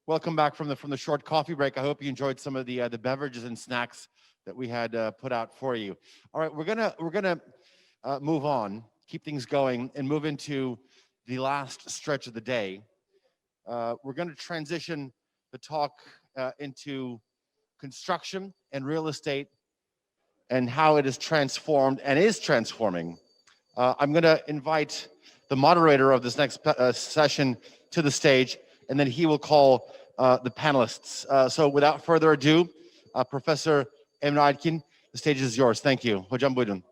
Welcome back from the short coffee break. I hope you enjoyed some of the beverages and snacks that we had put out for you. All right, we're gonna move on, keep things going, and move into the last stretch of the day. We're going to transition the talk into construction and real estate and how it is transformed and is transforming. I'm going to invite the moderator of this next session to the stage, and then he will call the panelists. So without further ado, Professor Emre, the stage is yours. Thank you. Hocam buyurun.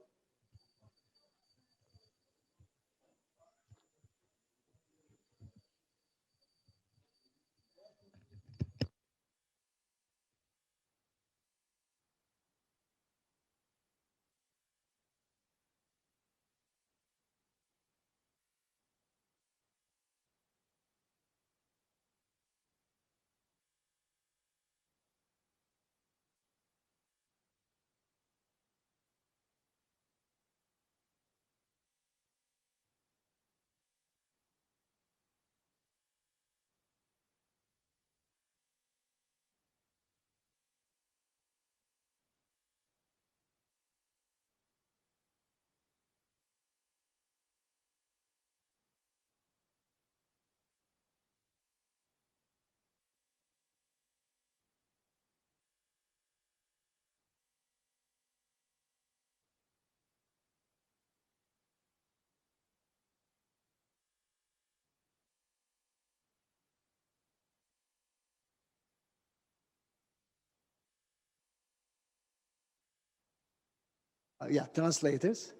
Yeah, translators.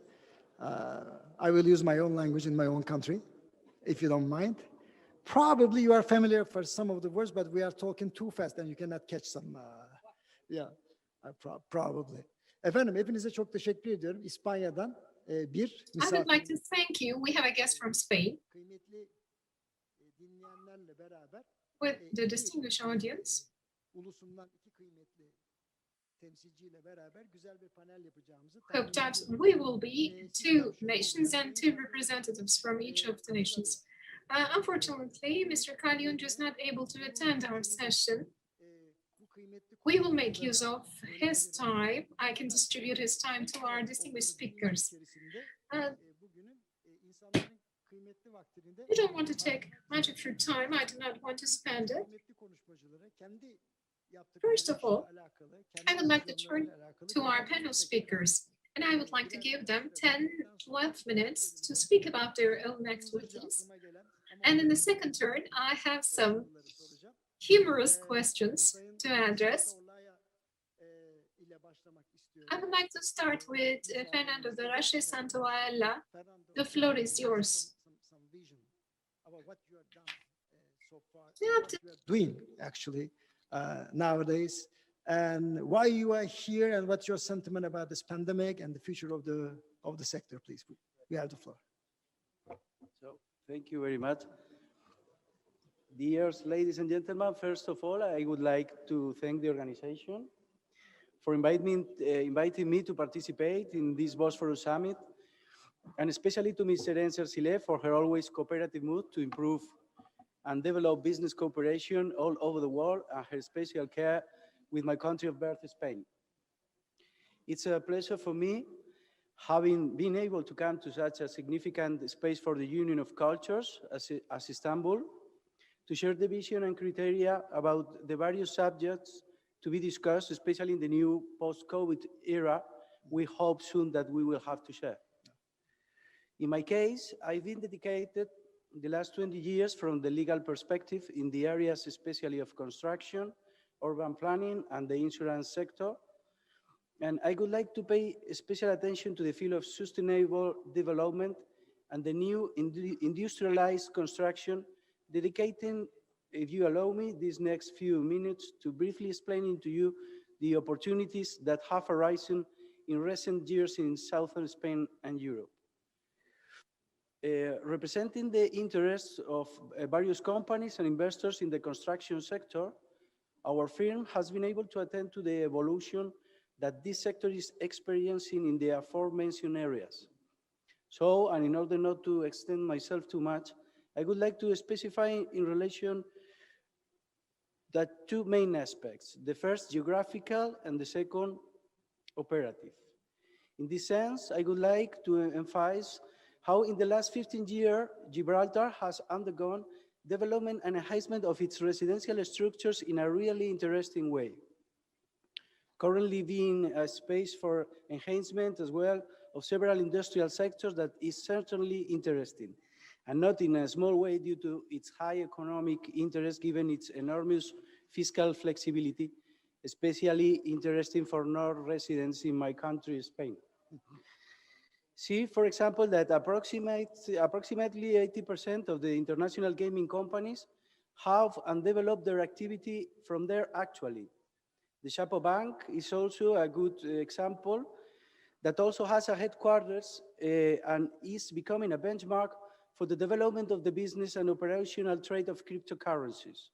I will use my own language in my own country, if you don't mind. Probably you are familiar for some of the words, but we are talking too fast and you cannot catch some. Yeah, probably. Efendim, hepinize çok teşekkür ediyorum. İspanya'dan bir misafir. I would like to thank you. We have a guest from Spain. Kıymetli dinleyenlerle beraber. With the distinguished audience. Ulusundan iki kıymetli hope that we will be two nations and two representatives from each of the nations. Unfortunately, Mr. Kalyun is not able to attend our session. We will make use of his time. I can distribute his time to our distinguished speakers. You don't want to take much of your time. I do not want to spend it. First of all, I would like to turn to our panel speakers, and I would like to give them 10-12 minutes to speak about their own activities. And in the second turn, I have some humorous questions to address. I would like to start with Fernando de Rache Santoalla. The floor is yours. Doing, actually. Nowadays, and why you are here and what's your sentiment about this pandemic and the future of the sector, please. We have the floor. So, thank you very much. Dear ladies and gentlemen, first of all, I would like to thank the organization for inviting me to participate in this Bosphorus Summit, and especially to Ms. Serene Cercile for her always cooperative mood to improve and develop business cooperation all over the world, and her special care with my country of birth, Spain. It's a pleasure for me, having been able to come to such a significant space for the Union of Cultures as Istanbul, to share the vision and criteria about the various subjects to be discussed, especially in the new post-COVID era we hope soon that we will have to share. In my case, I've been dedicated the last 20 years from the legal perspective in the areas especially of construction, urban planning, and the insurance sector. And I would like to pay special attention to the field of sustainable development and the new industrialized construction, dedicating, if you allow me, these next few minutes to briefly explaining to you the opportunities that have arisen in recent years in southern Spain and Europe. Representing the interests of various companies and investors in the construction sector, our firm has been able to attend to the evolution that this sector is experiencing in the aforementioned areas. So, and in order not to extend myself too much, I would like to specify in relation that two main aspects. The first, geographical, and the second, operative. In this sense, I would like to emphasize how in the last 15 years, Gibraltar has undergone development and enhancement of its residential structures in a really interesting way. Currently being a space for enhancement as well of several industrial sectors that is certainly interesting, and not in a small way due to its high economic interest given its enormous fiscal flexibility, especially interesting for non-residents in my country, Spain. See, for example, that approximately 80% of the international gaming companies have and develop their activity from there actually. The Chapo Bank is also a good example that also has a headquarters and is becoming a benchmark for the development of the business and operational trade of cryptocurrencies.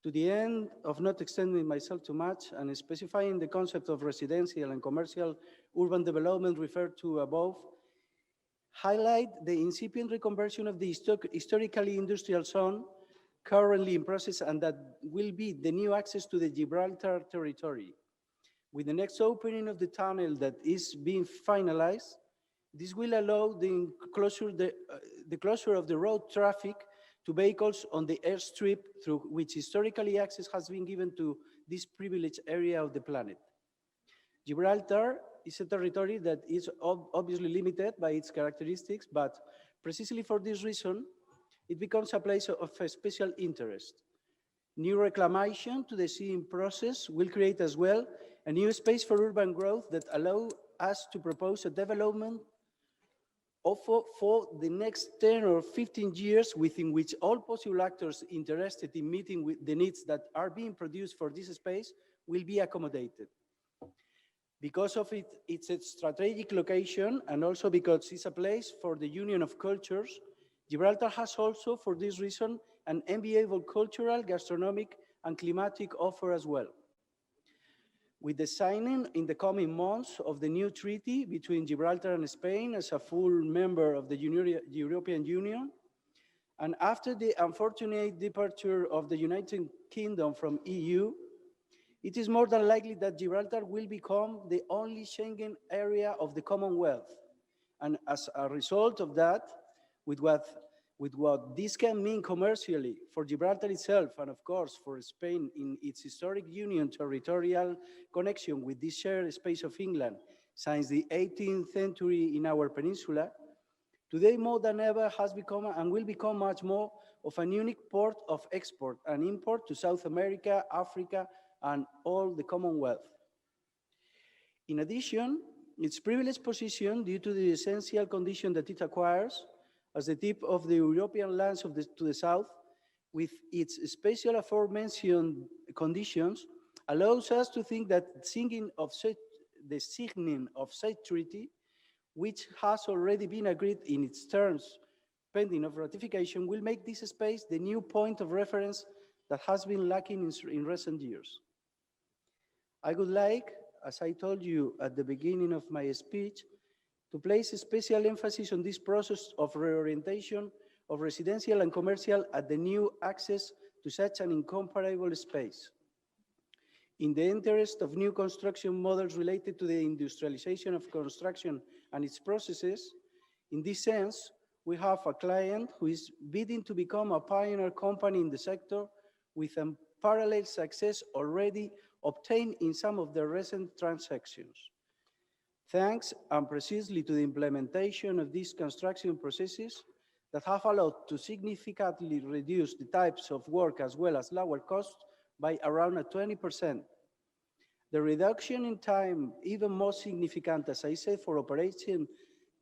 To the end of not extending myself too much and specifying the concept of residential and commercial urban development referred to above, highlight the incipient reconversion of the historically industrial zone currently in process and that will be the new access to the Gibraltar territory. With the next opening of the tunnel that is being finalized, this will allow the closure of the road traffic to vehicles on the airstrip through which historically access has been given to this privileged area of the planet. Gibraltar is a territory that is obviously limited by its characteristics, but precisely for this reason, it becomes a place of a special interest. New reclamation to the sea in process will create as well a new space for urban growth that allow us to propose a development for the next 10 or 15 years within which all possible actors interested in meeting with the needs that are being produced for this space will be accommodated. Because of its strategic location and also because it's a place for the union of cultures, Gibraltar has also, for this reason, an enviable cultural, gastronomic, and climatic offer as well. With the signing in the coming months of the new treaty between Gibraltar and Spain as a full member of the European Union, and after the unfortunate departure of the United Kingdom from EU, it is more than likely that Gibraltar will become the only Schengen area of the Commonwealth. And as a result of that, with what this can mean commercially for Gibraltar itself, and of course for Spain in its historic union territorial connection with this shared space of England since the 18th century in our peninsula, today more than ever has become and will become much more of an unique port of export and import to South America, Africa, and all the Commonwealth. In addition, its privileged position due to the essential condition that it acquires as the tip of the European lands to the south, with its special aforementioned conditions, allows us to think that the signing of such treaty, which has already been agreed in its terms pending of ratification, will make this space the new point of reference that has been lacking in recent years. I would like, as I told you at the beginning of my speech, to place a special emphasis on this process of reorientation of residential and commercial at the new access to such an incomparable space. In the interest of new construction models related to the industrialization of construction and its processes, in this sense, we have a client who is bidding to become a pioneer company in the sector with unparalleled success already obtained in some of the recent transactions. Thanks and precisely to the implementation of these construction processes that have allowed to significantly reduce the types of work as well as lower costs by around 20%. The reduction in time, even more significant, as I said, for operation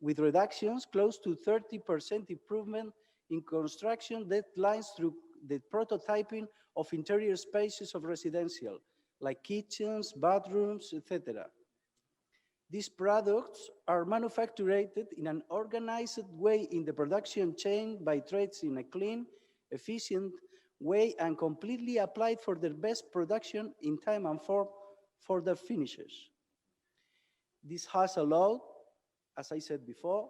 with reductions close to 30% improvement in construction deadlines through the prototyping of interior spaces of residential, like kitchens, bathrooms, etc. These products are manufactured in an organized way in the production chain by trades in a clean, efficient way and completely applied for their best production in time and form for their finishes. This has allowed, as I said before,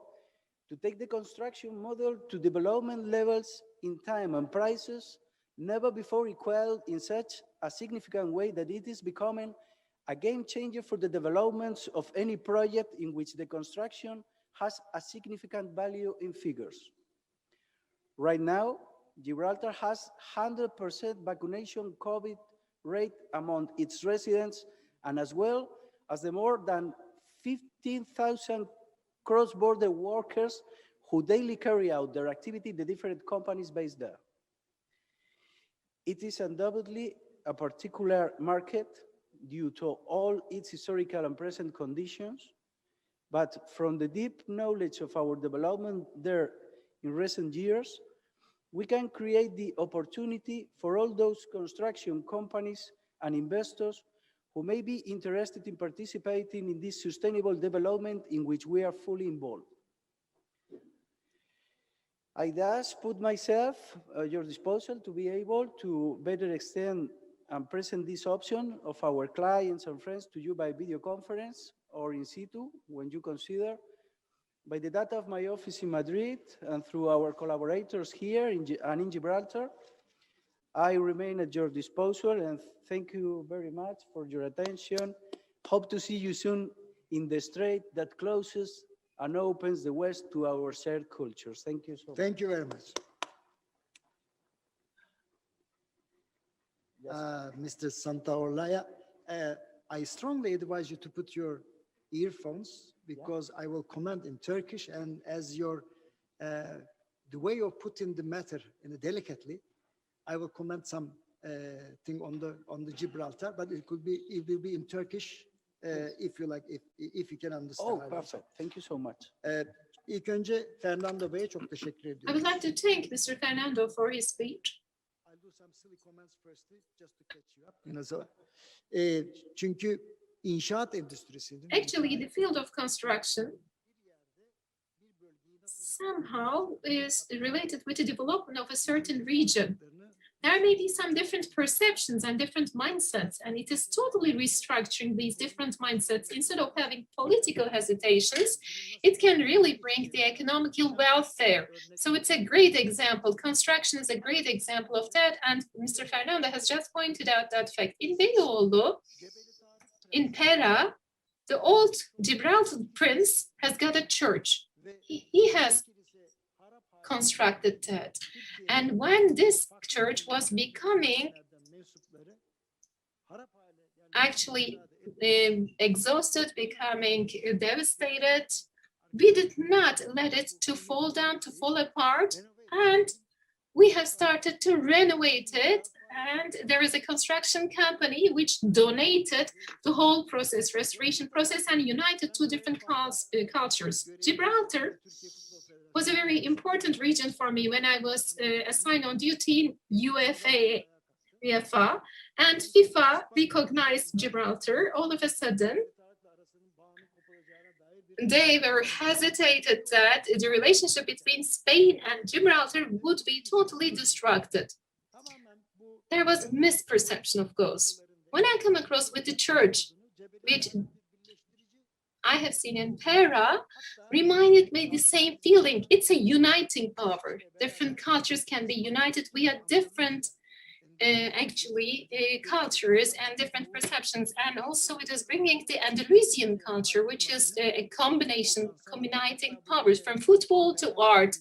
to take the construction model to development levels in time and prices never before equaled in such a significant way that it is becoming a game changer for the developments of any project in which the construction has a significant value in figures. Right now, Gibraltar has 100% vaccination COVID rate among its residents, and as well as the more than 15,000 cross-border workers who daily carry out their activity in the different companies based there. It is undoubtedly a particular market due to all its historical and present conditions, but from the deep knowledge of our development there in recent years, we can create the opportunity for all those construction companies and investors who may be interested in participating in this sustainable development in which we are fully involved. I thus put myself at your disposal to be able to better extend and present this option of our clients and friends to you by video conference or in situ when you consider. By the data of my office in Madrid and through our collaborators here and in Gibraltar, I remain at your disposal and thank you very much for your attention. Hope to see you soon in the strait that closes and opens the West to our shared cultures. Thank you so much. Thank you very much. Mr. Santaolalla, I strongly advise you to put your earphones because I will comment in Turkish, and as your the way of putting the matter in a delicately, I will comment some thing on the Gibraltar, but it will be in Turkish if you like, if you can understand. Oh, perfect. Thank you so much. İlk önce Fernando Bey'e çok teşekkür ediyorum. I would like to thank Mr. Fernando for his speech. I'll do some silly comments firstly, just to catch you up. You know, so, çünkü inşaat endüstrisi. Actually, the field of construction somehow is related with the development of a certain region. There may be some different perceptions and different mindsets, and it is totally restructuring these different mindsets. Instead of having political hesitations, it can really bring the economical welfare. So it's a great example. Construction is a great example of that, and Mr. Fernando has just pointed out that fact. In Beyoğlu, in Pera, the old Gibraltar prince has got a church. He has constructed that. And when this church was becoming actually exhausted, becoming devastated, we did not let it to fall down, to fall apart, and we have started to renovate it. And there is a construction company which donated the whole process, restoration process, and united two different cultures. Gibraltar was a very important region for me when I was assigned on duty in UEFA, and FIFA recognized Gibraltar. All of a sudden, they were hesitated that the relationship between Spain and Gibraltar would be totally destructed. There was misperception, of course. When I come across with the church, which I have seen in Pera, reminded me the same feeling. It's a uniting power. Different cultures can be united via different cultures and different perceptions. And also it is bringing the Andalusian culture, which is a combination, combining powers from football to art.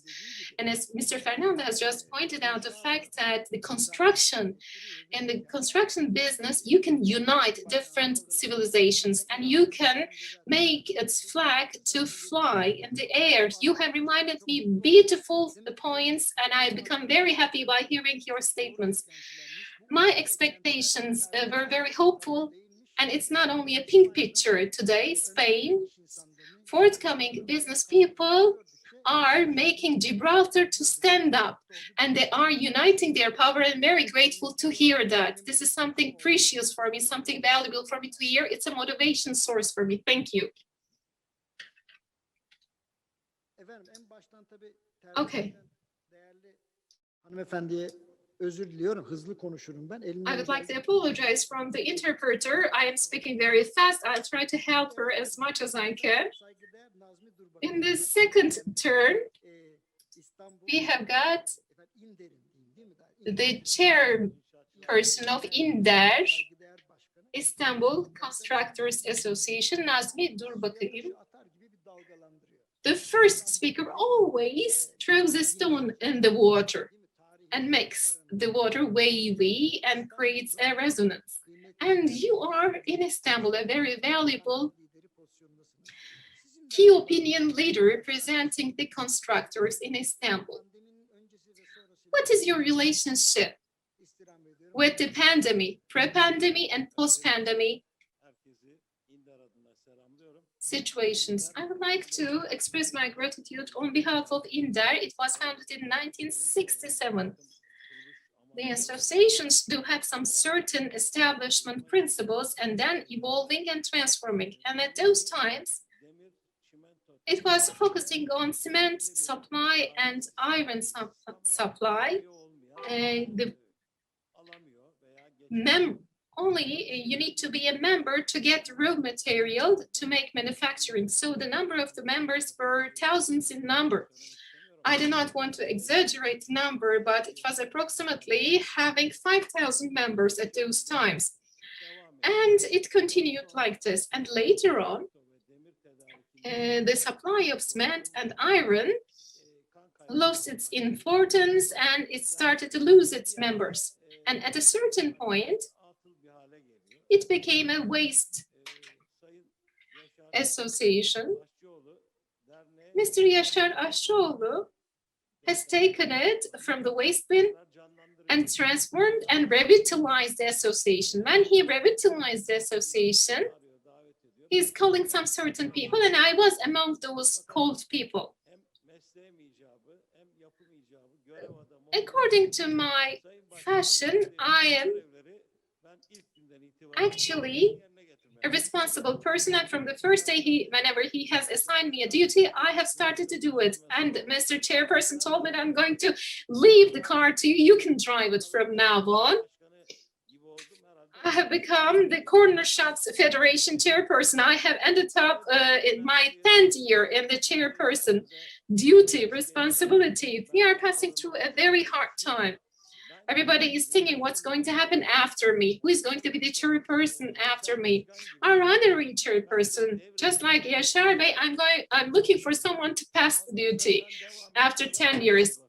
And as Mr. Fernando has just pointed out, the fact that the construction, in the construction business, you can unite different civilizations and you can make its flag to fly in the air. You have reminded me beautiful points, and I become very happy by hearing your statements. My expectations were very hopeful, and it's not only a pink picture today. Spain, forthcoming business people are making Gibraltar to stand up, and they are uniting their power. I'm very grateful to hear that. This is something precious for me, something valuable for me to hear. It's a motivation source for me. Thank you. Okay. Hanımefendiye özür diliyorum. Hızlı konuşurum ben. I would like to apologize from the interpreter. I am speaking very fast. I'll try to help her as much as I can. In the second turn, we have got the chairperson of İnder, Istanbul Constructors Association, Nazmi, dur bakayım. The first speaker always throws a stone in the water and makes the water wavy and creates a resonance. And you are in Istanbul, a very valuable key opinion leader representing the constructors in Istanbul. What is your relationship with the pandemic, pre-pandemic and post-pandemic situations? I would like to express my gratitude on behalf of İnder. It was founded in 1967. The associations do have some certain establishment principles and then evolving and transforming. And at those times, it was focusing on cement supply and iron supply. Only you need to be a member to get raw material to make manufacturing. So the number of the members were thousands in number. I do not want to exaggerate the number, but it was approximately having 5,000 members at those times. And it continued like this. And later on, the supply of cement and iron lost its importance and it started to lose its members. And at a certain point, it became a waste association. Mr. Yaşar Aşçıoğlu has taken it from the waste bin and transformed and revitalized the association. When he revitalized the association, he's calling some certain people, and I was among those called people. According to my fashion, I am actually a responsible person, and from the first day whenever he has assigned me a duty, I have started to do it. And Mr. Chairperson told me that I'm going to leave the car to you. You can drive it from now on. I have become the Corner Shops Federation chairperson. I have ended up in my 10th year in the chairperson duty responsibility. We are passing through a very hard time. Everybody is thinking what's going to happen after me. Who is going to be the chairperson after me? Our honorary chairperson, just like Yaşar Bey, I'm looking for someone to pass the duty after 10 years.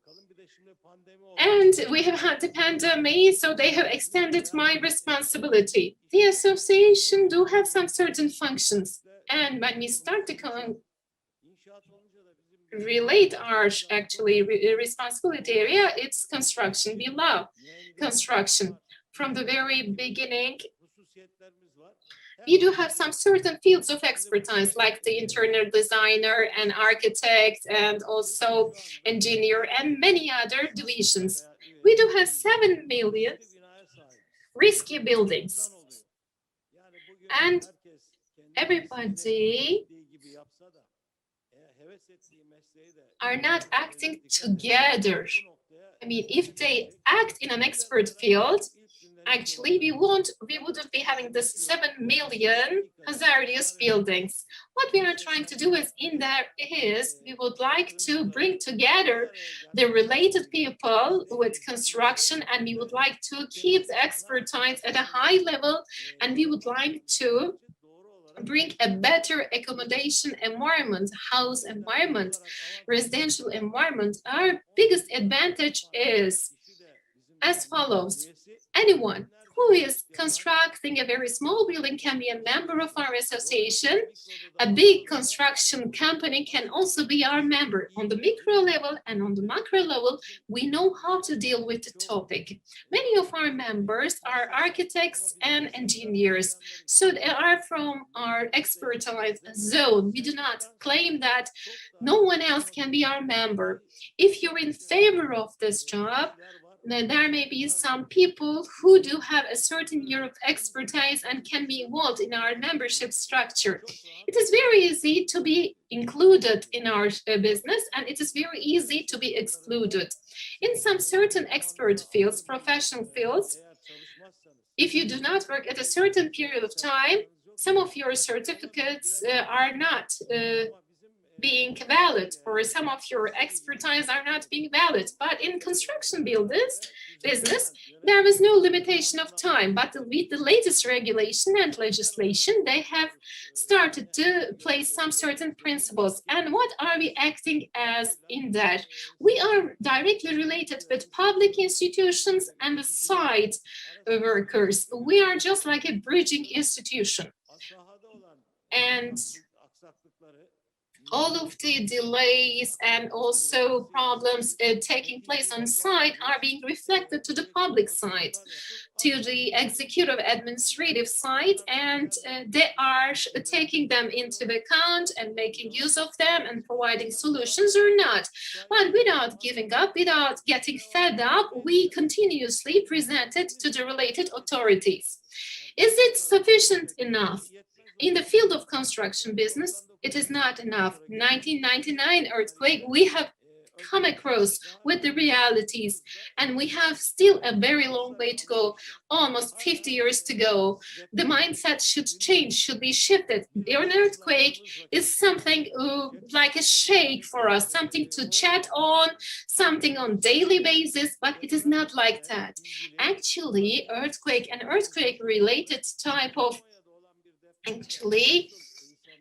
And we have had the pandemic, so they have extended my responsibility. The association do have some certain functions. And when we start to relate our responsibility area, it's construction. We love construction. From the very beginning, we do have some certain fields of expertise, like the interior designer and architect, and also engineer, and many other divisions. We do have 7 million risky buildings. And everybody are not acting together. I mean, if they act in an expert field, actually we wouldn't be having this 7 million hazardous buildings. What we are trying to do in there is we would like to bring together the related people with construction, and we would like to keep the expertise at a high level, and we would like to bring a better accommodation environment, house environment, residential environment. Our biggest advantage is as follows. Anyone who is constructing a very small building can be a member of our association. A big construction company can also be our member. On the micro level and on the macro level, we know how to deal with the topic. Many of our members are architects and engineers, so they are from our expertise zone. We do not claim that no one else can be our member. If you're in favor of this job, there may be some people who do have a certain year of expertise and can be involved in our membership structure. It is very easy to be included in our business, and it is very easy to be excluded. In some certain expert fields, professional fields, if you do not work at a certain period of time, some of your certificates are not being valid, or some of your expertise are not being valid. But in construction business, there is no limitation of time. But with the latest regulation and legislation, they have started to place some certain principles. And what are we acting as in that? We are directly related with public institutions and the site workers. We are just like a bridging institution. And all of the delays and also problems taking place on site are being reflected to the public side, to the executive administrative side, and they are taking them into account and making use of them and providing solutions or not. But without giving up, without getting fed up, we continuously present it to the related authorities. Is it sufficient enough? In the field of construction business, it is not enough. 1999 earthquake, we have come across with the realities, and we have still a very long way to go, almost 50 years to go. The mindset should change, should be shifted. An earthquake is something like a shake for us, something to chat on, something on daily basis, but it is not like that. Actually, an earthquake related type of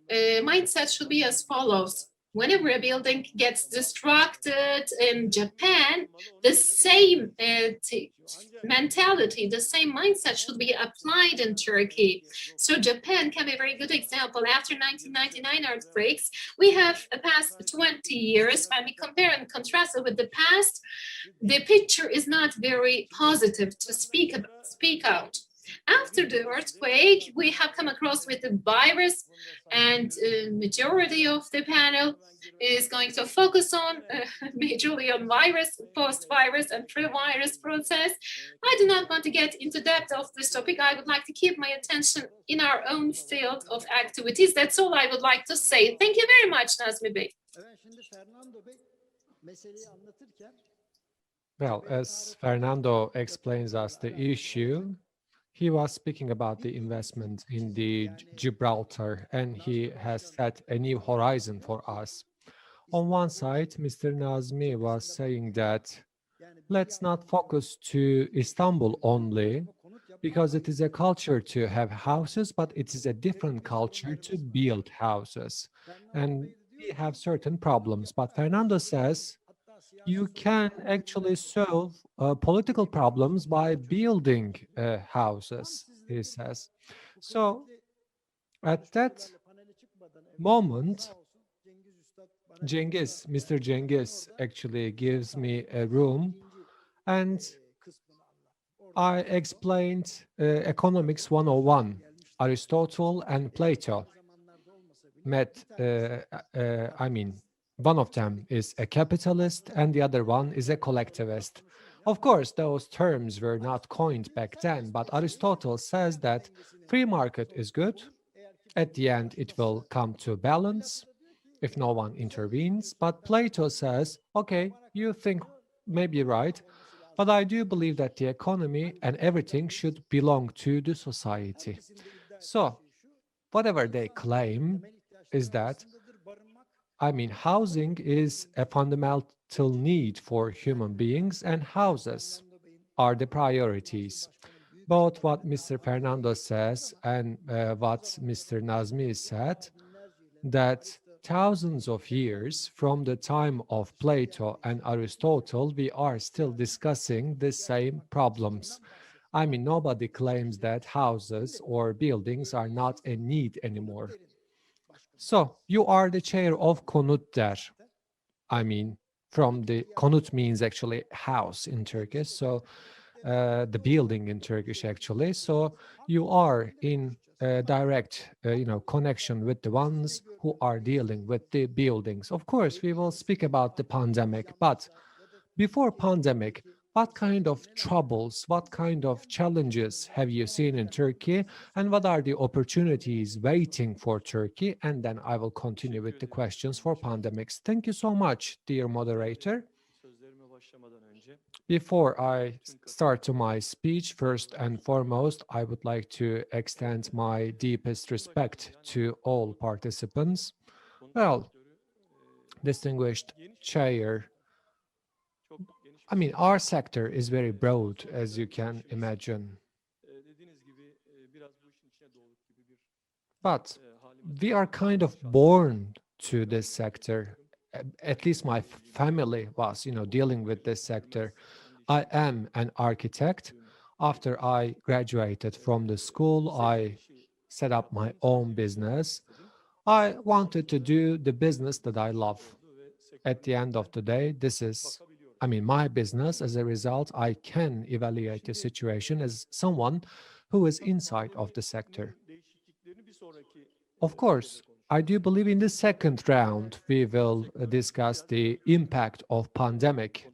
mindset should be as follows. Whenever a building gets destructed in Japan, the same mentality, the same mindset should be applied in Turkey. So Japan can be a very good example. After 1999 earthquakes, we have past 20 years. When we compare and contrast it with the past, the picture is not very positive to speak out. After the earthquake, we have come across with the virus, and majority of the panel is going to focus on majorly on virus, post-virus, and pre-virus process. I do not want to get into depth of this topic. I would like to keep my attention in our own field of activities. That's all I would like to say. Thank you very much, Nazmi Bey. Well, as Fernando explains us the issue, he was speaking about the investment in the Gibraltar, and he has set a new horizon for us. On one side, Mr. Nazmi was saying that let's not focus to Istanbul only, because it is a culture to have houses, but it is a different culture to build houses. And we have certain problems. But Fernando says you can actually solve political problems by building houses, he says. So at that moment, Mr. Cengiz actually gives me a room, and I explained Economics 101, Aristotle and Plato met, one of them is a capitalist and the other one is a collectivist. Of course, those terms were not coined back then, but Aristotle says that free market is good. At the end, it will come to balance if no one intervenes. But Plato says, okay, you think maybe right, but I do believe that the economy and everything should belong to the society. So whatever they claim is that, housing is a fundamental need for human beings, and houses are the priorities. Both what Mr. Fernando says and what Mr. Nazmi said, that thousands of years from the time of Plato and Aristotle, we are still discussing the same problems. Nobody claims that houses or buildings are not a need anymore. So you are the chair of Konut Der. From the Konut means actually house in Turkish. So the building in Turkish actually. So you are in direct connection with the ones who are dealing with the buildings. Of course, we will speak about the pandemic, but before pandemic, what kind of troubles, what kind of challenges have you seen in Turkey, and what are the opportunities waiting for Turkey? And then I will continue with the questions for pandemics. Thank you so much, dear moderator. Before I start to my speech, first and foremost, I would like to extend my deepest respect to all participants. Well, distinguished chair, I mean, our sector is very broad, as you can imagine. But we are kind of born to this sector. At least my family was, dealing with this sector. I am an architect. After I graduated from the school, I set up my own business. I wanted to do the business that I love. At the end of the day, this is, my business. As a result, I can evaluate the situation as someone who is inside of the sector. Of course, I do believe in the second round we will discuss the impact of pandemic.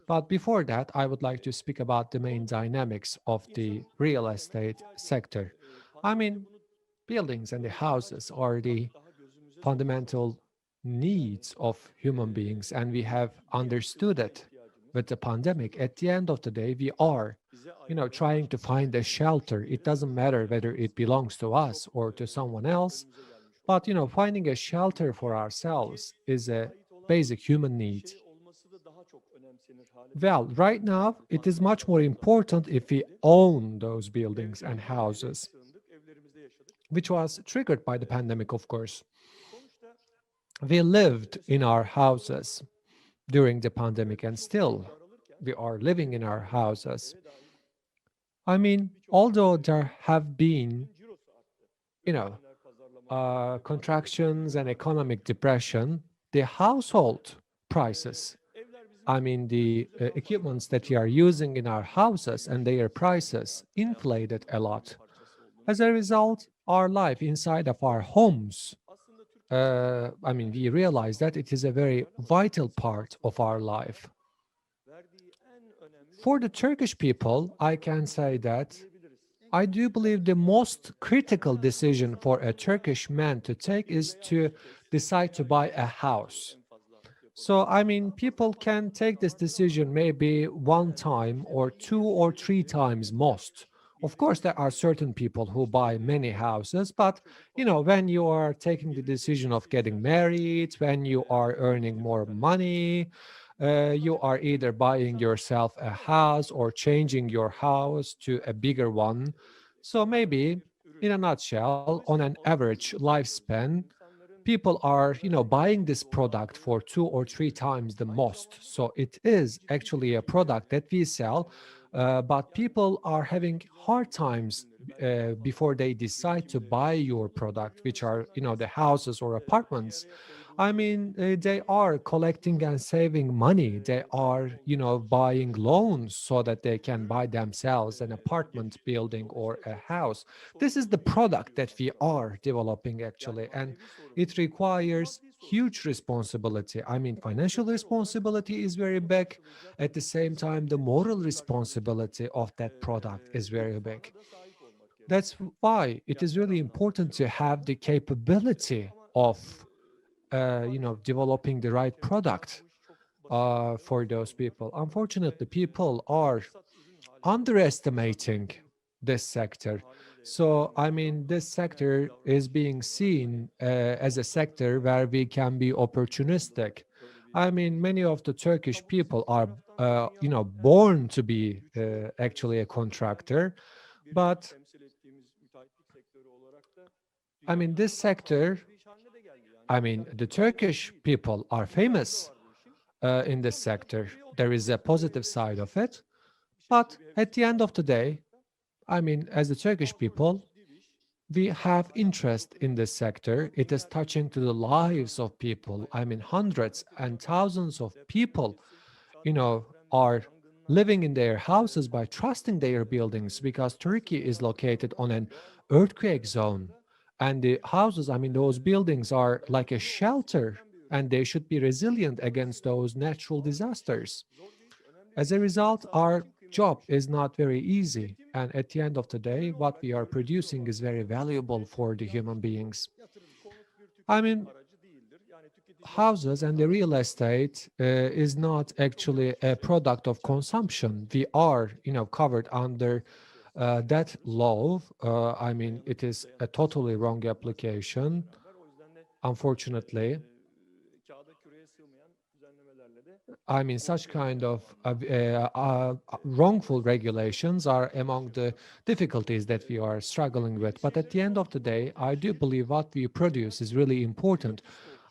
But before that, I would like to speak about the main dynamics of the real estate sector. I mean, buildings and the houses are the fundamental needs of human beings, and we have understood it with the pandemic. At the end of the day, we are, trying to find a shelter. It doesn't matter whether it belongs to us or to someone else, but, finding a shelter for ourselves is a basic human need. Well, right now, it is much more important if we own those buildings and houses, which was triggered by the pandemic, of course. We lived in our houses during the pandemic, and still we are living in our houses. I mean, although there have been, you know, contractions and economic depression, the household prices, the equipments that we are using in our houses and their prices inflated a lot. As a result, our life inside of our homes, we realize that it is a very vital part of our life. For the Turkish people, I can say that I do believe the most critical decision for a Turkish man to take is to decide to buy a house. So, people can take this decision maybe one time or two or three times most. Of course, there are certain people who buy many houses, but when you are taking the decision of getting married, when you are earning more money, you are either buying yourself a house or changing your house to a bigger one. So maybe, in a nutshell, on an average lifespan, people are, buying this product for two or three times the most. So it is actually a product that we sell, but people are having hard times before they decide to buy your product, which are, the houses or apartments. They are collecting and saving money. They are, buying loans so that they can buy themselves an apartment building or a house. This is the product that we are developing actually, and it requires huge responsibility. Financial responsibility is very big. At the same time, the moral responsibility of that product is very big. That's why it is really important to have the capability of developing the right product for those people. Unfortunately, people are underestimating this sector. So, this sector is being seen as a sector where we can be opportunistic. Many of the Turkish people are, born to be actually a contractor, but this sector, the Turkish people are famous in this sector. There is a positive side of it. But at the end of the day, as the Turkish people, we have interest in this sector. It is touching to the lives of people. Hundreds and thousands of people, are living in their houses by trusting their buildings because Turkey is located on an earthquake zone. And the houses, those buildings are like a shelter, and they should be resilient against those natural disasters. As a result, our job is not very easy. And at the end of the day, what we are producing is very valuable for the human beings. Houses and the real estate is not actually a product of consumption. We are, covered under that law. It is a totally wrong application, unfortunately. I mean, such kind of wrongful regulations are among the difficulties that we are struggling with. But at the end of the day, I do believe what we produce is really important.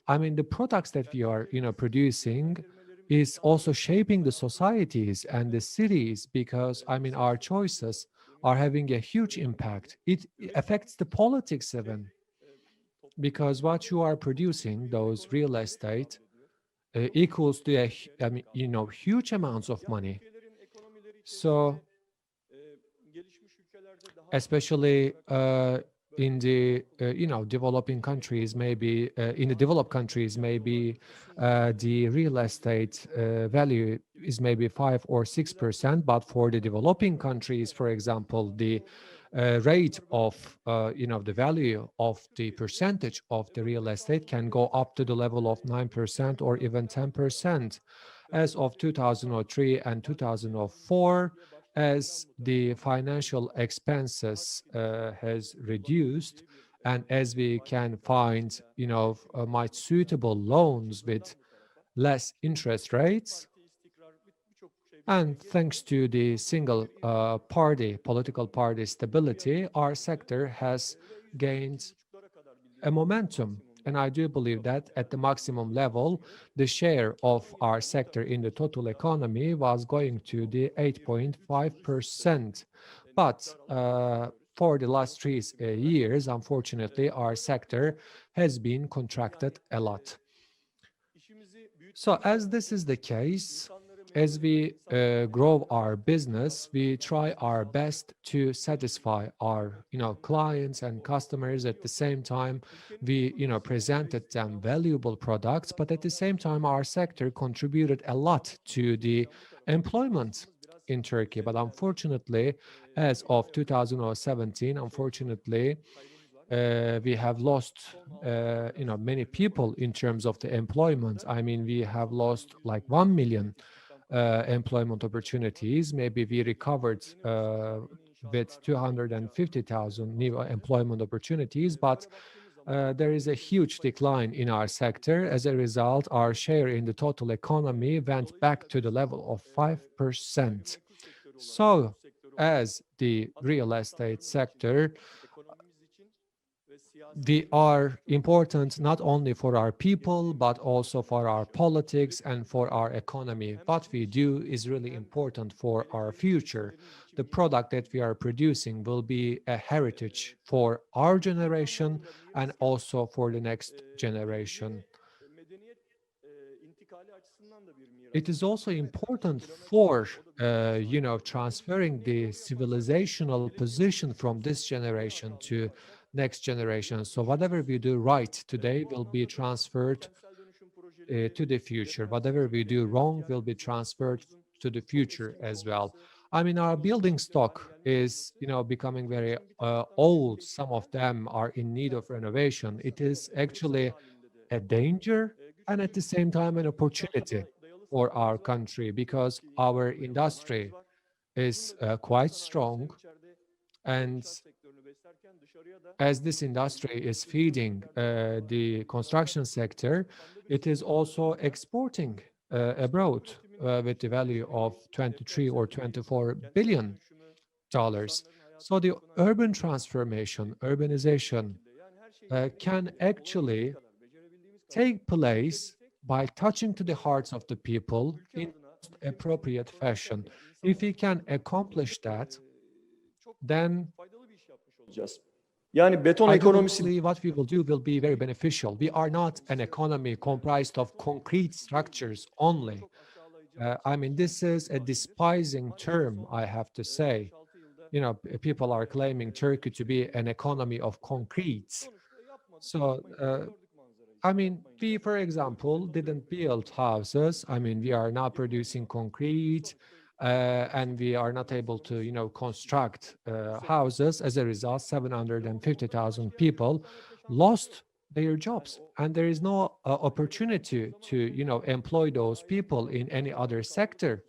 I mean, the products that we are, producing is also shaping the societies and the cities because, I mean, our choices are having a huge impact. It affects the politics even because what you are producing, those real estate, equals to I mean, huge amounts of money. So, especially in the developing countries, maybe in the developed countries, maybe the real estate value is maybe 5 or 6%, but for the developing countries, for example, the rate of the value of the percentage of the real estate can go up to the level of 9% or even 10%. As of 2003 and 2004, as the financial expenses has reduced, and as we can find, much suitable loans with less interest rates, and thanks to the single political party stability, our sector has gained a momentum. And I do believe that at the maximum level, the share of our sector in the total economy was going to the 8.5%. But for the last 3 years, unfortunately, our sector has been contracted a lot. So as this is the case, as we grow our business, we try our best to satisfy our clients and customers. At the same time, we presented them valuable products, but at the same time, our sector contributed a lot to the employment in Turkey. But unfortunately, as of 2017, unfortunately, we have lost many people in terms of the employment. I mean, we have lost like 1 million employment opportunities. Maybe we recovered with 250,000 new employment opportunities, but there is a huge decline in our sector. As a result, our share in the total economy went back to the level of 5%. So, as the real estate sector, we are important not only for our people, but also for our politics and for our economy. What we do is really important for our future. The product that we are producing will be a heritage for our generation and also for the next generation. It is also important for, transferring the civilizational position from this generation to next generation. So whatever we do right today will be transferred to the future. Whatever we do wrong will be transferred to the future as well. I mean, our building stock is, becoming very old. Some of them are in need of renovation. It is actually a danger and at the same time an opportunity for our country because our industry is quite strong, and as this industry is feeding the construction sector, it is also exporting abroad with the value of 23 or 24 billion dollars. So the urban transformation, urbanization can actually take place by touching to the hearts of the people in appropriate fashion. If we can accomplish that, then Yani beton ekonomisi obviously what we will do will be very beneficial. We are not an economy comprised of concrete structures only. I mean, this is a despising term, I have to say. People are claiming Turkey to be an economy of concrete. So, I mean, we, for example, didn't build houses. I mean, we are not producing concrete, and we are not able to, construct houses. As a result, 750,000 people lost their jobs, and there is no opportunity to, employ those people in any other sector.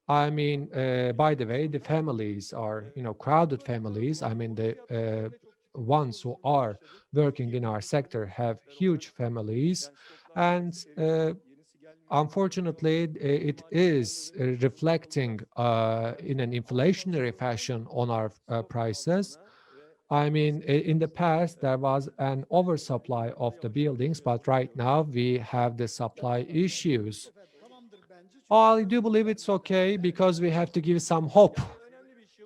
I mean, by the way, the families are, crowded families. I mean, the ones who are working in our sector have huge families, and unfortunately, it is reflecting in an inflationary fashion on our prices. I mean, in the past, there was an oversupply of the buildings, but right now we have the supply issues. I do believe it's okay because we have to give some hope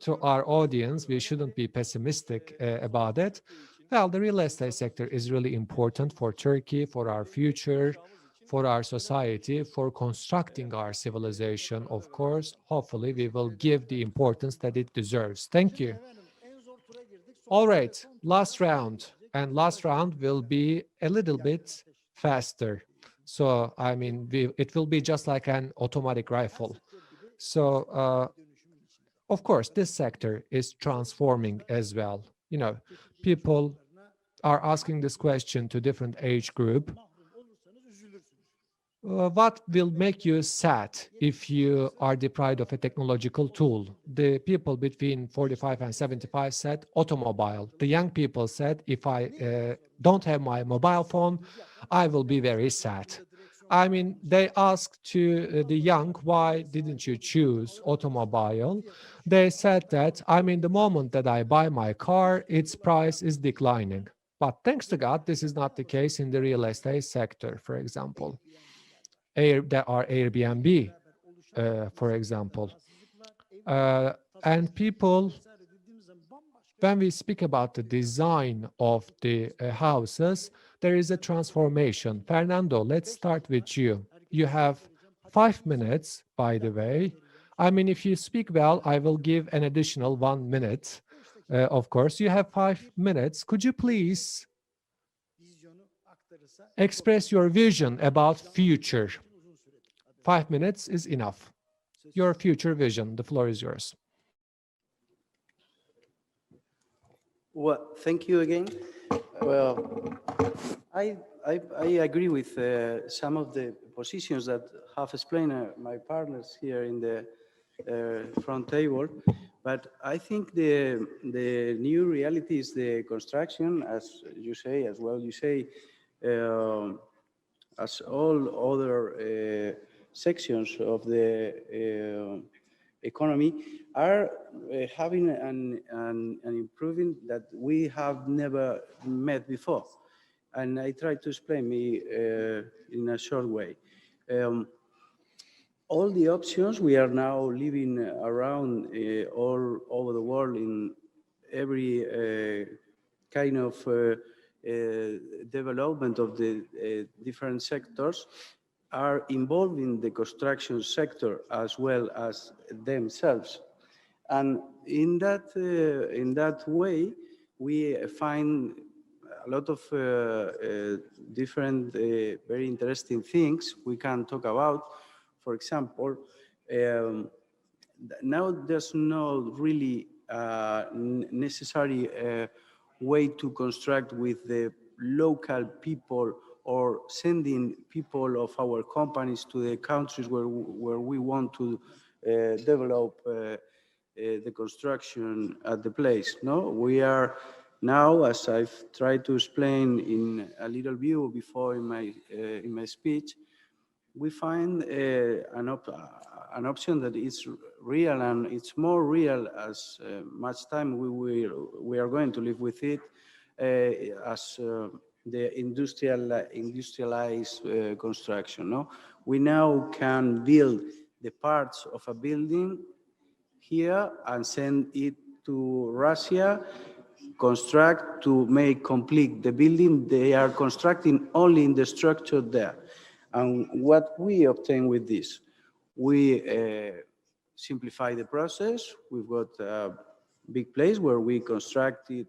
to our audience. We shouldn't be pessimistic about it. Well, the real estate sector is really important for Turkey, for our future, for our society, for constructing our civilization, of course. Hopefully, we will give the importance that it deserves. Thank you. All right, last round. And last round will be a little bit faster. So, I mean, it will be just like an automatic rifle. So, of course, this sector is transforming as well. You know, people are asking this question to different age group. What will make you sad if you are deprived of a technological tool? The people between 45 and 75 said automobile. The young people said, if I don't have my mobile phone, I will be very sad. I mean, they asked to the young, why didn't you choose automobile? They said that, I mean, the moment that I buy my car, its price is declining. But thanks to God, this is not the case in the real estate sector, for example. There are Airbnb, for example. And people, when we speak about the design of the houses, there is a transformation. Fernando, let's start with you. You have 5 minutes, by the way. I mean, if you speak well, I will give an additional 1 minute. Of course, you have 5 minutes. Could you please express your vision about future? 5 minutes is enough. Your future vision, the floor is yours. Well, thank you again. Well, I agree with some of the positions that have explained my partners here in the front table, but I think the new reality is the construction, as you say, as well you say, as all other sections of the economy are having an improving that we have never met before. And I try to explain me in a short way. All the options we are now living around all over the world in every kind of development of the different sectors are involved in the construction sector as well as themselves. And in that way, we find a lot of different very interesting things we can talk about. For example, now there's no really necessary way to construct with the local people or sending people of our companies to the countries where we want to develop the construction at the place. No, we are now, as I've tried to explain in a little view before in my speech, we find an option that is real, and it's more real as much time we are going to live with it as the industrialized construction. No, we now can build the parts of a building here and send it to Russia, construct to make complete the building. They are constructing only in the structure there. And what we obtain with this, we simplify the process. We've got a big place where we construct it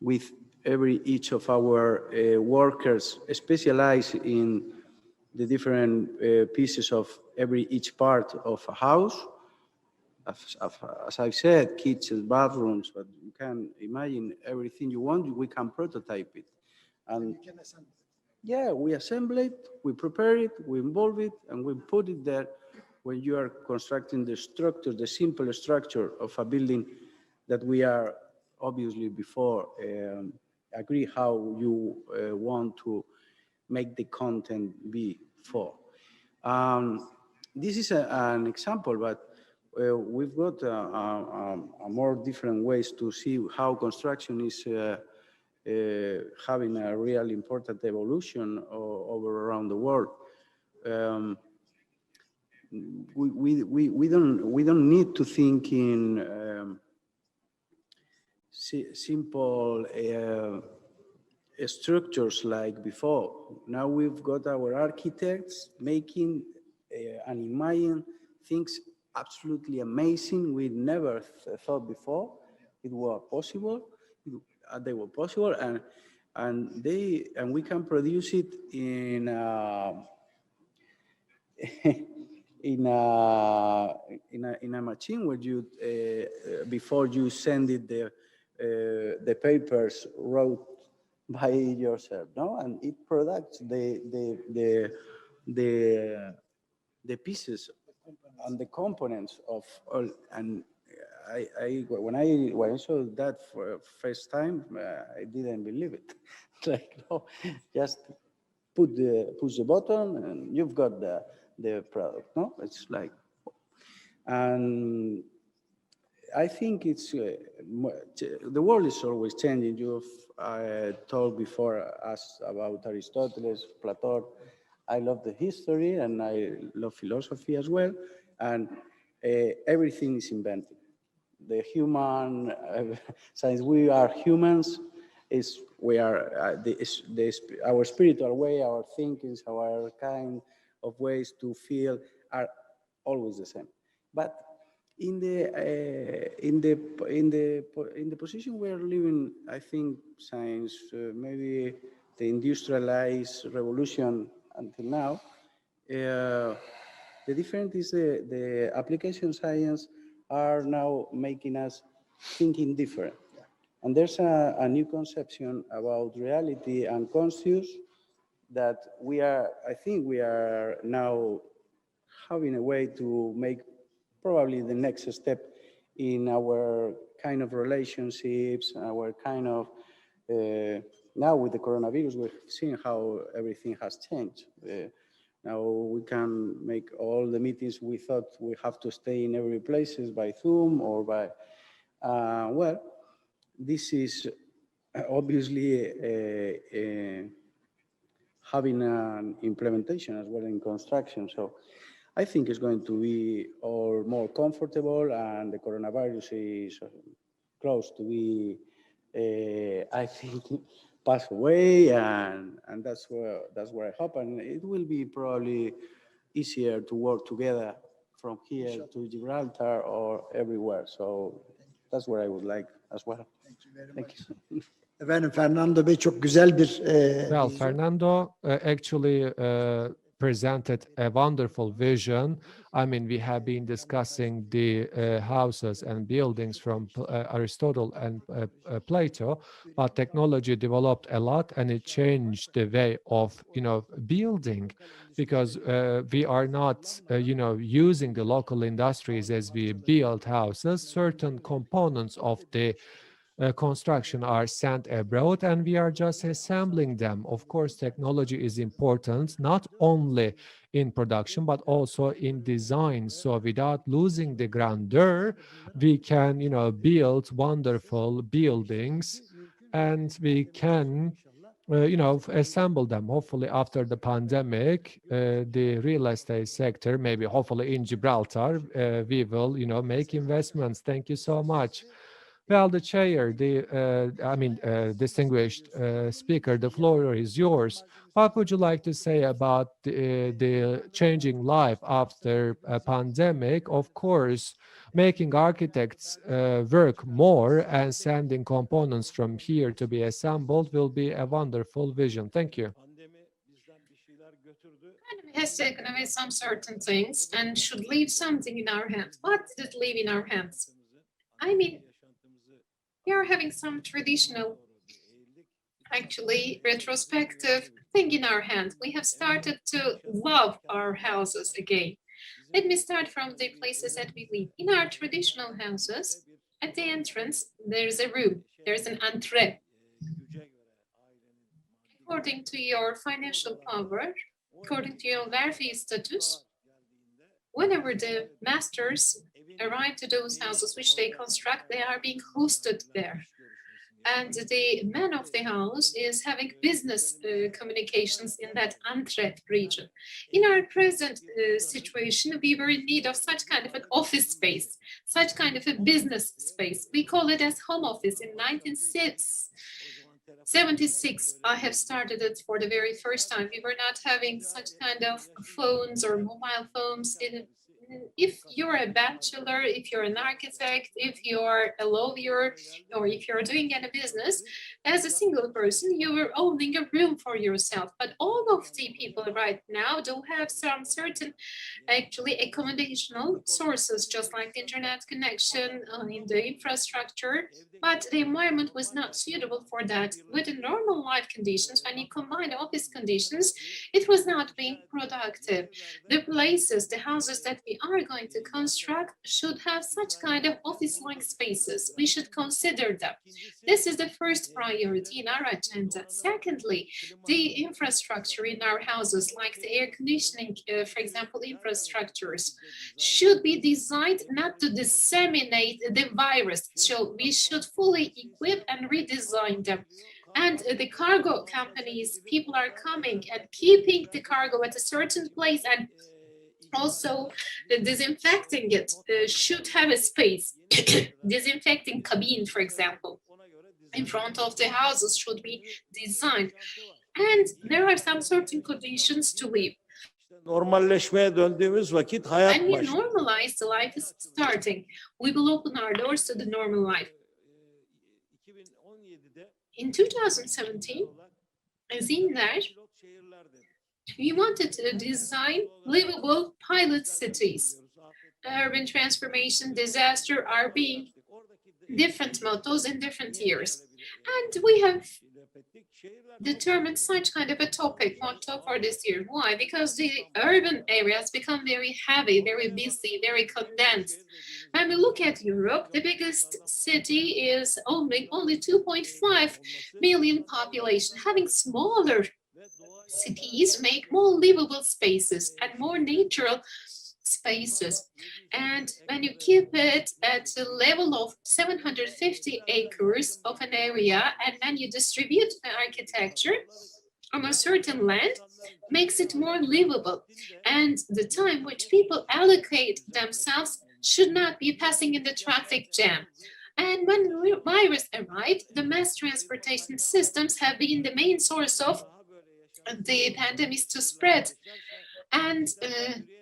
with each of our workers specialized in the different pieces of each part of a house. As I've said, kitchens, bathrooms, but you can imagine everything you want, we can prototype it. And yeah, we assemble it, we prepare it, we involve it, and we put it there. When you are constructing the structure, the simple structure of a building that we are obviously before agree how you want to make the content be for. This is an example, but we've got more different ways to see how construction is having a real important evolution over around the world. We don't need to think in simple structures like before. Now we've got our architects making and imagining things absolutely amazing we never thought before it were possible. They were possible, and we can produce it in in a machine where you before you send it the papers wrote by yourself, no, and it products the pieces and the components of all. And when I saw that for first time, I didn't believe it. Like, no, just push the button and you've got the product. No, it's like, and I think it's the world is always changing. You've talked before us about Aristotle, Plato. I love the history and I love philosophy as well. And everything is invented. The human since we are humans, we are our spiritual way, our thinkings, our kind of ways to feel are always the same. But in the position we are living, I think since maybe the industrialized revolution until now, the difference is the application science are now making us thinking different. And there's a new conception about reality and conscious that I think we are now having a way to make probably the next step in our kind of relationships, our kind of, now with the coronavirus, we've seen how everything has changed. Now we can make all the meetings we thought we have to stay in every places by Zoom or by, well, this is obviously having an implementation as well in construction. So I think it's going to be all more comfortable, and the coronavirus is close to be, I think, pass away, and that's where I hope, and it will be probably easier to work together from here to Gibraltar or everywhere. So that's what I would like as well. Thank you very Thank much. you. Efendim Fernando Bey çok güzel bir Well, vizyon. Fernando actually presented a wonderful vision. I mean, we have been discussing the houses and buildings from Aristotle and Plato, but technology developed a lot and it changed the way of, building, because we are not, using the local industries as we build houses. Certain components of the construction are sent abroad and we are just assembling them. Of course, technology is important, not only in production, but also in design. So without losing the grandeur, we can, build wonderful buildings and we can, assemble them. Hopefully after the pandemic, the real estate sector, maybe hopefully in Gibraltar, we will, make investments. Thank you so much. Well, the chair, distinguished speaker, the floor is yours. What would you like to say about the changing life after a pandemic? Of course, making architects work more and sending components from here to be assembled will be a wonderful vision. Thank you. Pandemic has taken away some certain things and should leave something in our hands. What did it leave in our hands? I mean, we are having some traditional, actually retrospective thing in our hands. We have started to love our houses again. Let me start from the places that we live. In our traditional houses, at the entrance, there's a room, there's an entrée. according to your financial power, according to your welfare status, whenever the masters arrive to those houses which they construct, they are being hosted there. And the man of the house is having business communications in that unthreat region. In our present situation, we were in need of such kind of an office space, such kind of a business space. We call it as home office. In 1976, I have started it for the very first time. We were not having such kind of phones or mobile phones. If you're a bachelor, if you're an architect, if you're a lawyer, or if you're doing any business, as a single person, you were owning a room for yourself. But all of the people right now do have some certain actually accommodational sources, just like the internet connection in the infrastructure, but the environment was not suitable for that. With the normal life conditions, when you combine office conditions, it was not being productive. The places, the houses that we are going to construct should have such kind of office-like spaces. We should consider them. This is the first priority in our agenda. Secondly, the infrastructure in our houses, like the air conditioning, for example, infrastructures, should be designed not to disseminate the virus. So we should fully equip and redesign them. And the cargo companies, people are coming and keeping the cargo at a certain place and also disinfecting it should have a space. Disinfecting cabin, for example, in front of the houses should be designed. And there are some certain conditions to live. Normalleşmeye döndüğümüz vakit hayat When we başlıyor. normalize, the life is starting. We will open our doors to the normal life. In 2017, as in there, we wanted to design livable pilot cities. Urban transformation, disaster are being different mottos in different years. And we have determined such kind of a topic motto for this year. Why? Because the urban areas become very heavy, very busy, very condensed. When we look at Europe, the biggest city is only 2.5 million population. Having smaller cities make more livable spaces and more natural spaces. And when you keep it at the level of 750 acres of an area, and when you distribute the architecture on a certain land, makes it more livable. And the time which people allocate themselves should not be passing in the traffic jam. And when the virus arrived, the mass transportation systems have been the main source of the pandemic to spread. And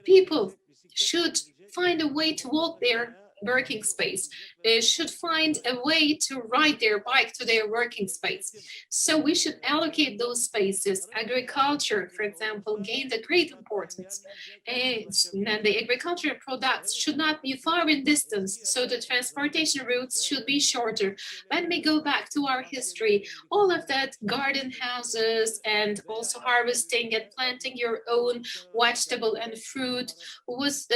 people should find a way to walk their working space. They should find a way to ride their bike to their working space. So we should allocate those spaces. Agriculture, for example, gained a great importance. And the agricultural products should not be far in distance, so the transportation routes should be shorter. When we go back to our history, all of that garden houses and also harvesting and planting your own vegetable and fruit was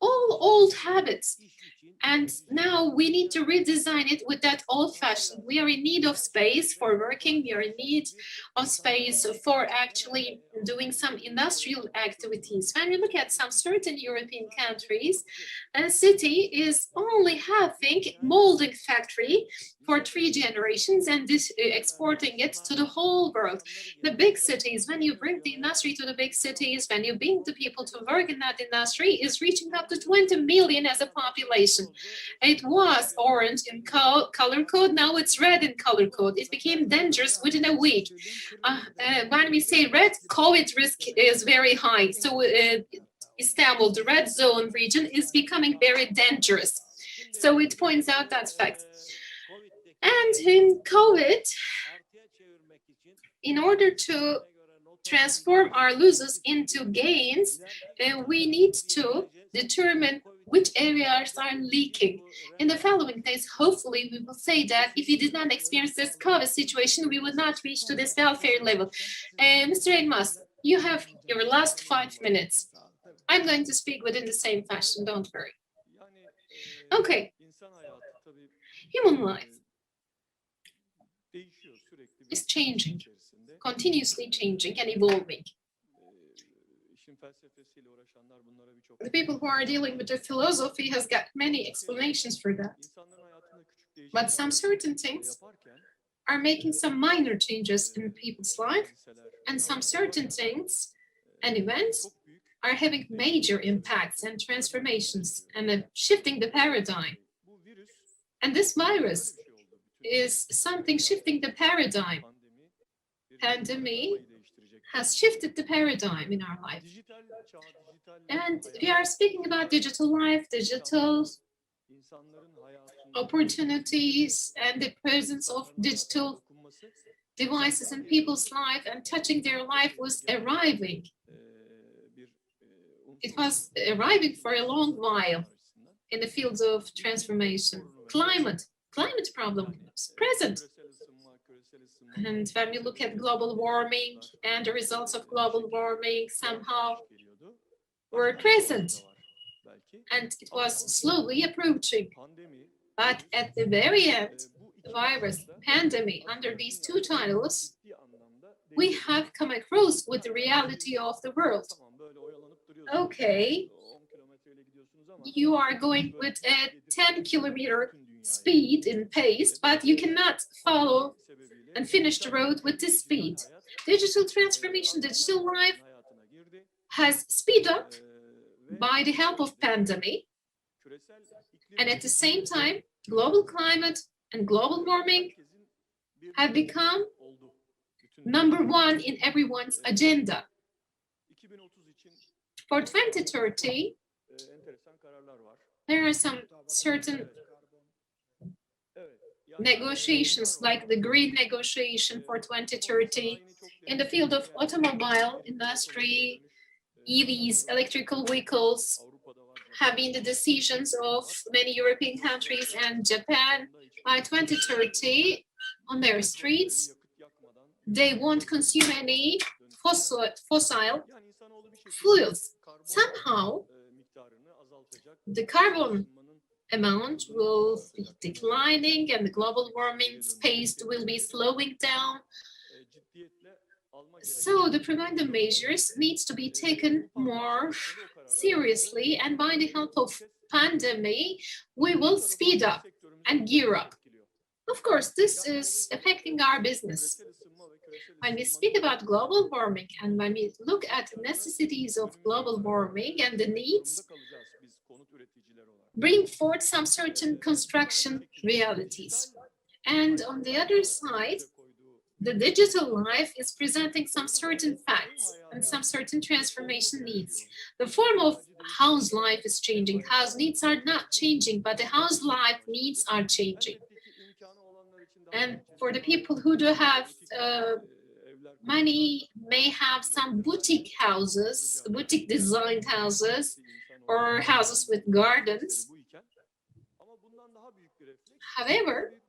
all old habits. And now we need to redesign it with that old fashioned. We are in need of space for working. We are in need of space for actually doing some industrial activities. When we look at some certain European countries, a city is only having molding factory for 3 generations and this exporting it to the whole world. The big cities, when you bring the industry to the big cities, when you bring the people to work in that industry, is reaching up to 20 million as a population. It was orange in color code, now it's red in color code. It became dangerous within a week. When we say red, COVID risk is very high. So Istanbul, the red zone region, is becoming very dangerous. So it points out that fact. And in COVID, in order to transform our losses into gains, we need to determine which areas are leaking. In the following days, hopefully, we will say that if we did not experience this COVID situation, we would not reach to this welfare level. Mr. Elmas, you have your last 5 minutes. I'm going to speak within the same fashion, don't worry. Okay. Human life is changing. continuously changing and evolving. The people who are dealing with the philosophy has got many explanations for that. But some certain things are making some minor changes in people's life, and some certain things and events are having major impacts and transformations and shifting the paradigm. And this virus is something shifting the paradigm. Pandemic has shifted the paradigm in our life. And we are speaking about digital life, digital opportunities, and the presence of digital devices in people's life and touching their life was arriving. It was arriving for a long while in the fields of transformation. Climate problem is present. And when we look at global warming and the results of global warming somehow were present. And it was slowly approaching. But at the very end, the virus, pandemic, under these two titles, we have come across with the reality of the world. Okay, you are going with a 10-kilometer speed in pace, but you cannot follow and finish the road with this speed. Digital transformation, digital life has speed up by the help of pandemic. And at the same time, global climate and global warming have become #1 in everyone's agenda. For 2030, there are some certain negotiations, like the green negotiation for 2030 in the field of automobile industry, EVs, electrical vehicles, have been the decisions of many European countries and Japan. By 2030, on their streets, they won't consume any fossil fuels. Somehow, the carbon amount will be declining and the global warming pace will be slowing down. So the preventive measures needs to be taken more seriously, and by the help of pandemic, we will speed up and gear up. Of course, this is affecting our business. When we speak about global warming and when we look at the necessities of global warming and the needs, bring forth some certain construction realities. And on the other side, the digital life is presenting some certain facts and some certain transformation needs. The form of house life is changing. House needs are not changing, but the house life needs are changing. And for the people who do have money, may have some boutique houses, boutique designed houses, or houses with gardens. However,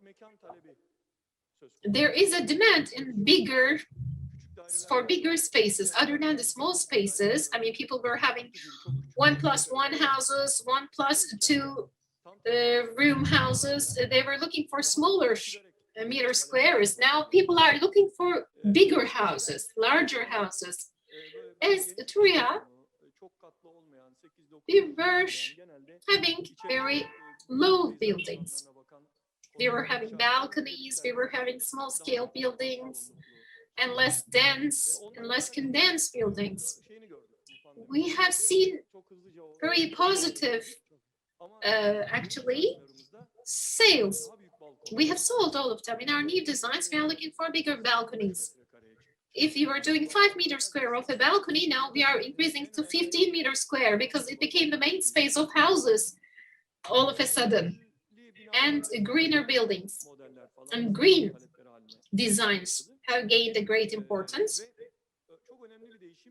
there is a demand in for bigger spaces other than the small spaces. I mean, people were having 1+1 houses, 1+2 room houses. They were looking for smaller meter squares. Now people are looking for bigger houses, larger houses. As Turia, we were having very low buildings. We were having balconies, we were having small-scale buildings, and less dense and less condensed buildings. We have seen very positive, actually, sales. We have sold all of them. In our new designs, we are looking for bigger balconies. If you are doing 5 meters square of a balcony, now we are increasing to 15 meters square because it became the main space of houses all of a sudden. And greener buildings and green designs have gained a great importance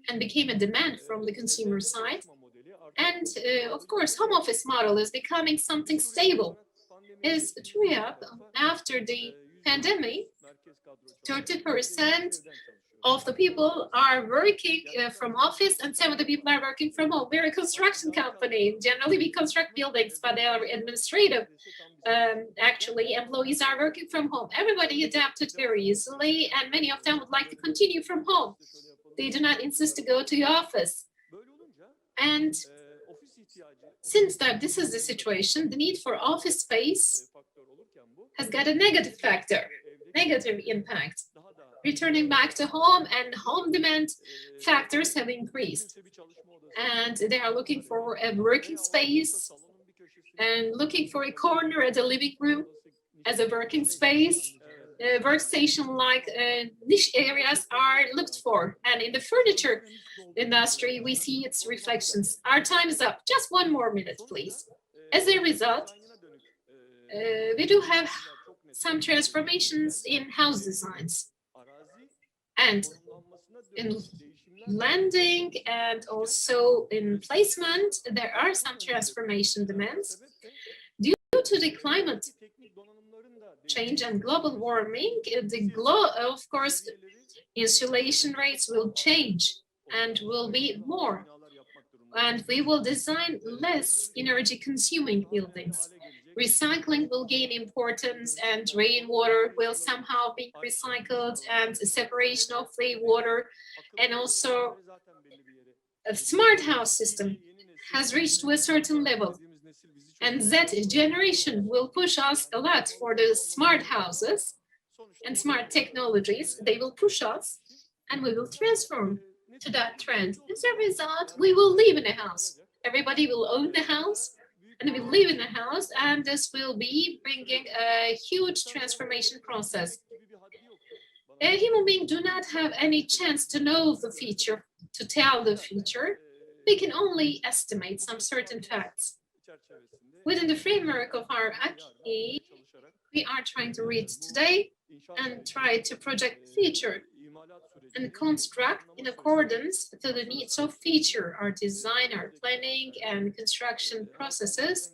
and became a demand from the consumer side. And of course, home office model is becoming something stable. Is true, after the pandemic, 30% of the people are working from office and some of the people are working from home. We're a construction company. Generally, we construct buildings, but they are administrative. Actually, employees are working from home. Everybody adapted very easily, and many of them would like to continue from home. They do not insist to go to the office. And since that this is the situation, the need for office space has got a negative factor, negative impact. Returning back to home and home demand factors have increased. And they are looking for a working space and looking for a corner at the living room as a working space. Workstation-like niche areas are looked for. And in the furniture industry, we see its reflections. Our time is up. Just one more minute, please. As a result, we do have some transformations in house designs. And in landing and also in placement, there are some transformation demands. Due to the climate change and global warming, of course, insulation rates will change and will be more. And we will design less energy-consuming buildings. Recycling will gain importance, and rainwater will somehow be recycled, and separation of the water, and also a smart house system has reached to a certain level. And Z generation will push us a lot for the smart houses and smart technologies. They will push us, and we will transform to that trend. As a result, we will live in a house. Everybody will own the house, and we live in the house, and this will be bringing a huge transformation process. A human being do not have any chance to know the future, to tell the future. We can only estimate some certain facts. Within the framework of our activity, we are trying to read today and try to project the future and construct in accordance to the needs of future. Our design, our planning and construction processes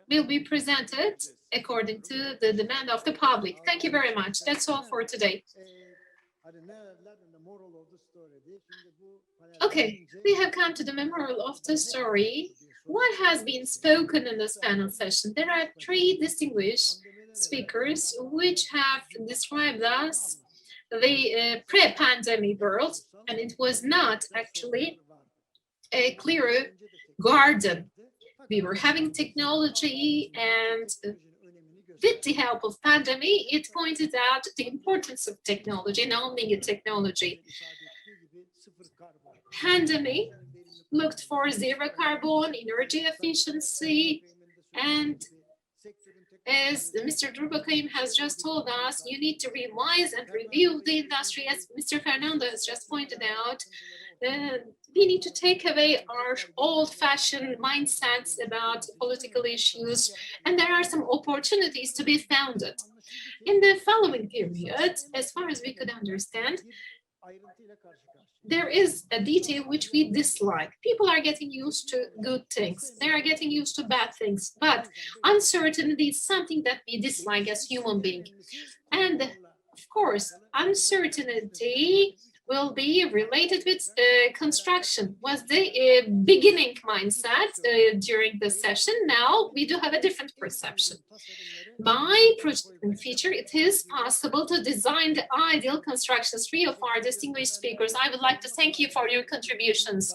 will be presented according to the demand of the public. Thank you very much. That's all for today. Okay, we have come to the moral of the story. What has been spoken in this panel session? There are three distinguished speakers which have described us the pre-pandemic world, and it was not actually a clear garden. We were having technology, and with the help of pandemic, it pointed out the importance of technology and owning a technology. Pandemic looked for zero carbon, energy efficiency, and as Mr. Durbakim has just told us, you need to revise and review the industry. As Mr. Fernando has just pointed out, we need to take away our old-fashioned mindsets about political issues, and there are some opportunities to be founded. In the following period, as far as we could understand, there is a detail which we dislike. People are getting used to good things. They are getting used to bad things. But uncertainty is something that we dislike as human beings. And of course, uncertainty will be related with construction. Was the beginning mindset during the session. Now we do have a different perception. By projecting feature, it is possible to design the ideal constructions. Three of our distinguished speakers, I would like to thank you for your contributions.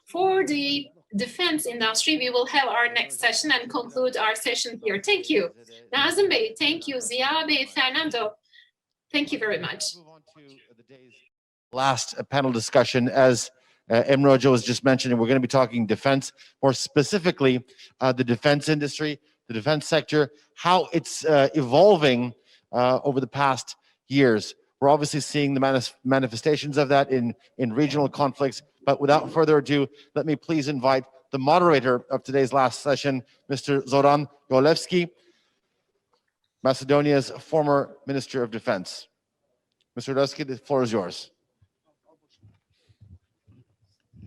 For the defense industry, we will have our next session and conclude our session here. Thank you. Nazım Bey, thank you. Ziya Bey, Fernando, thank you very much. Last panel discussion, as Emre Hoca was just mentioning, we're going to be talking defense, more specifically the defense industry, the defense sector, how it's evolving over the past years. We're obviously seeing the manifestations of that in regional conflicts, but without further ado, let me please invite the moderator of today's last session, Mr. Zoran Golevski, Macedonia's former Minister of Defense. Mr. Golevski, the floor is yours.